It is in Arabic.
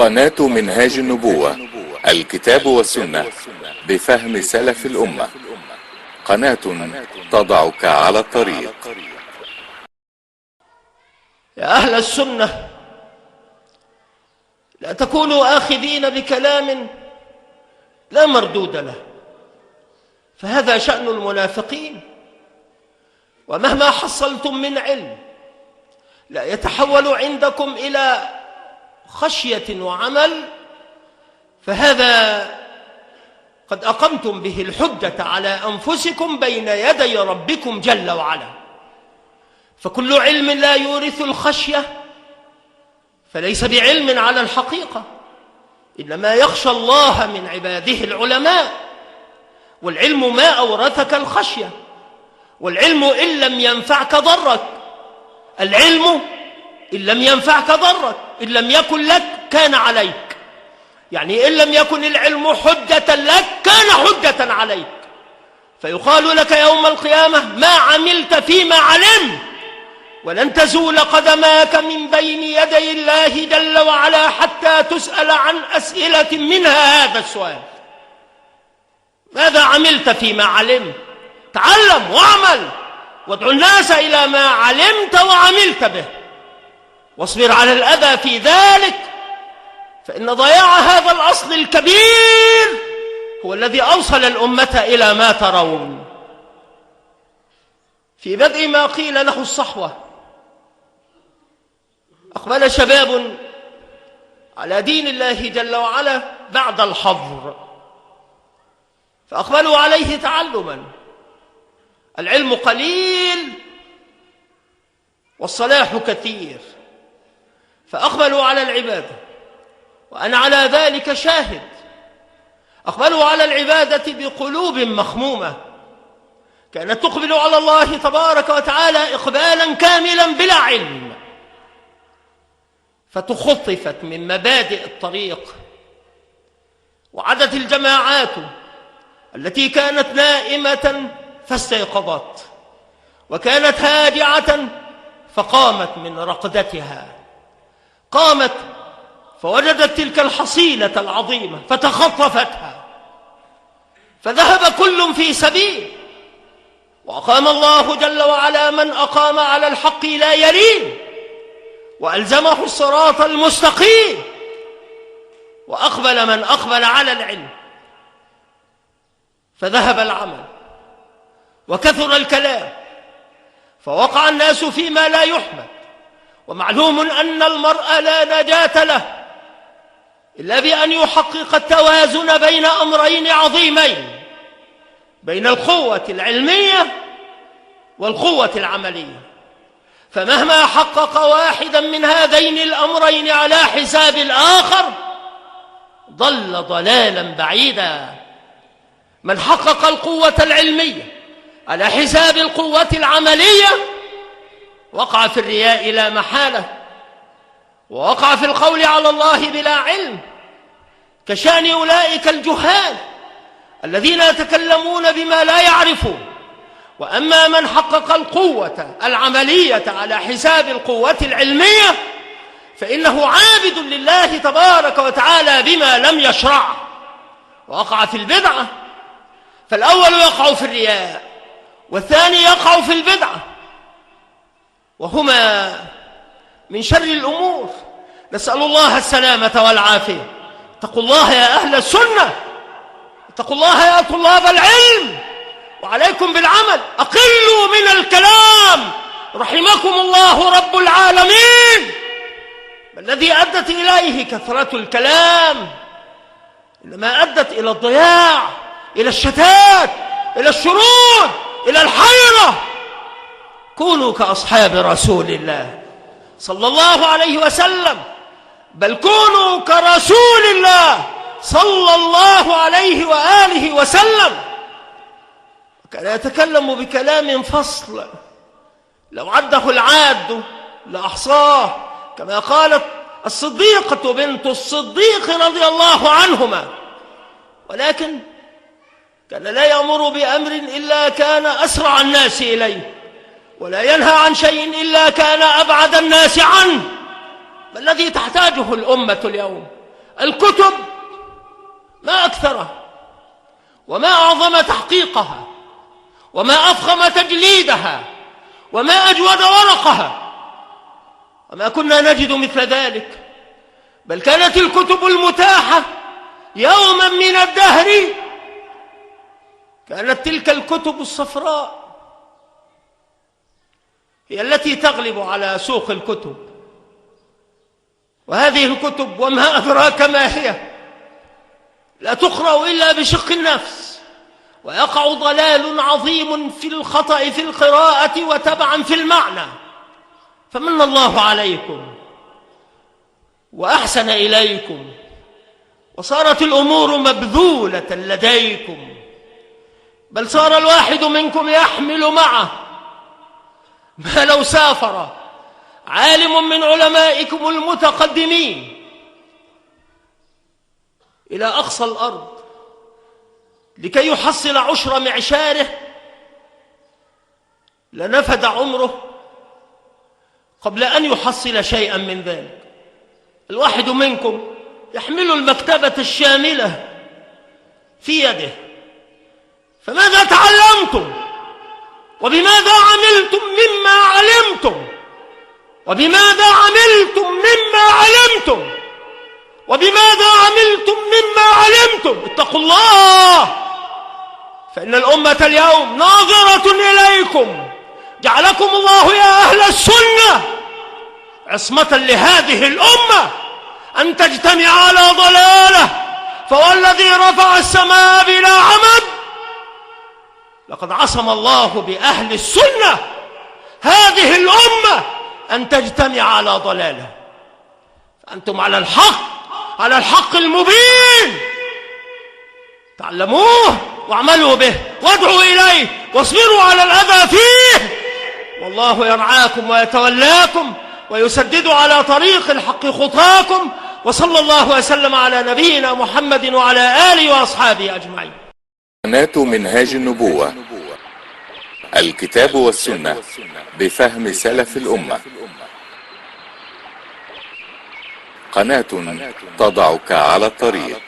قناة منهاج النبوة، الكتاب والسنة بفهم سلف الأمة، قناة تضعك على الطريق. يا أهل السنة، لا تكونوا آخذين بكلام لا مردود له، فهذا شأن المنافقين. ومهما حصلتم من علم لا يتحول عندكم إلى خشية وعمل، فهذا قد أقمتم به الحجة على أنفسكم بين يدي ربكم جل وعلا. فكل علم لا يورث الخشية فليس بعلم على الحقيقة، إنما يخشى الله من عباده العلماء. والعلم ما أورثك الخشية، والعلم إن لم ينفعك ضرك. العلم إن لم ينفعك ضرك، إن لم يكن لك كان عليك. يعني إن لم يكن العلم حجة لك كان حجة عليك، فيقال لك يوم القيامة ما عملت فيما علمت، ولن تزول قدماك من بين يدي الله جل وعلا حتى تسأل عن أسئلة منها هذا السؤال: ماذا عملت فيما علمت؟ تعلم واعمل وادع الناس إلى ما علمت وعملت به، واصبر على الأذى في ذلك، فإن ضياع هذا الأصل الكبير هو الذي أوصل الأمة إلى ما ترون. في بدء ما قيل له الصحوة أقبل شباب على دين الله جل وعلا بعد الحظر، فأقبلوا عليه تعلما. العلم قليل والصلاح كثير، فأقبلوا على العبادة، وأنا على ذلك شاهد. أقبلوا على العبادة بقلوب مخمومة كانت تقبل على الله تبارك وتعالى إقبالا كاملا بلا علم، فتخطفت من مبادئ الطريق، وعدت الجماعات التي كانت نائمة فاستيقظت، وكانت هاجعة فقامت من رقدتها، قامت فوجدت تلك الحصيلة العظيمة فتخطفتها، فذهب كل في سبيل، وأقام الله جل وعلا من أقام على الحق لا يرين، وألزمه الصراط المستقيم، وأقبل من أقبل على العلم، فذهب العمل وكثر الكلام، فوقع الناس فيما لا يحمد. ومعلوم أن المرء لا نجاة له إلا بأن يحقق التوازن بين أمرين عظيمين، بين القوة العلمية والقوة العملية. فمهما حقق واحدا من هذين الأمرين على حساب الآخر ضل ضلالا بعيدا. من حقق القوة العلمية على حساب القوة العملية وقع في الرياء لا محالة، ووقع في القول على الله بلا علم، كشأن أولئك الجهال الذين يتكلمون بما لا يعرفون. وأما من حقق القوة العملية على حساب القوة العلمية فإنه عابد لله تبارك وتعالى بما لم يشرع، ووقع في البدعة. فالأول يقع في الرياء، والثاني يقع في البدعة، وهما من شر الأمور. نسأل الله السلامة والعافية. اتقوا الله يا أهل السنة، اتقوا الله يا طلاب العلم، وعليكم بالعمل. أقلوا من الكلام رحمكم الله رب العالمين. ما الذي أدت إليه كثرة الكلام؟ إنما أدت إلى الضياع، إلى الشتات، إلى الشرود، إلى الحيرة. كونوا كأصحاب رسول الله صلى الله عليه وسلم، بل كونوا كرسول الله صلى الله عليه وآله وسلم. وكان يتكلم بكلام فصل لو عده العاد لأحصاه، كما قالت الصديقة بنت الصديق رضي الله عنهما. ولكن كان لا يأمر بأمر إلا كان أسرع الناس إليه، ولا ينهى عن شيء إلا كان أبعد الناس عنه. ما الذي تحتاجه الأمة اليوم؟ الكتب ما أكثرها وما أعظم تحقيقها وما أفخم تجليدها وما أجود ورقها، وما كنا نجد مثل ذلك، بل كانت الكتب المتاحة يوما من الدهر كانت تلك الكتب الصفراء هي التي تغلب على سوق الكتب. وهذه الكتب وما أدراك ما هي لا تقرأ إلا بشق النفس، ويقع ضلال عظيم في الخطأ في القراءة وتبعا في المعنى. فمن الله عليكم وأحسن إليكم، وصارت الأمور مبذولة لديكم، بل صار الواحد منكم يحمل معه ما لو سافر عالم من علمائكم المتقدمين إلى أقصى الأرض لكي يحصل عشر معشاره لنفد عمره قبل أن يحصل شيئا من ذلك. الواحد منكم يحمل المكتبة الشاملة في يده، فماذا تعلمتم؟ وبماذا عملتم مما علمتم؟ وبماذا عملتم مما علمتم؟ وبماذا عملتم مما علمتم؟ اتقوا الله، فإن الأمة اليوم ناظرة إليكم. جعلكم الله يا أهل السنة عصمة لهذه الأمة أن تجتمع على ضلالة، فوالذي رفع السماء بلا عمد لقد عصم الله بأهل السنة هذه الأمة أن تجتمع على ضلالة. فأنتم على الحق المبين، تعلموه واعملوا به وادعوا إليه واصبروا على الأذى فيه، والله يرعاكم ويتولاكم ويسدد على طريق الحق خطاكم. وصلى الله وسلم على نبينا محمد وعلى آله وأصحابه أجمعين. قناة منهاج النبوة، الكتاب والسنة بفهم سلف الأمة، قناة تضعك على الطريق.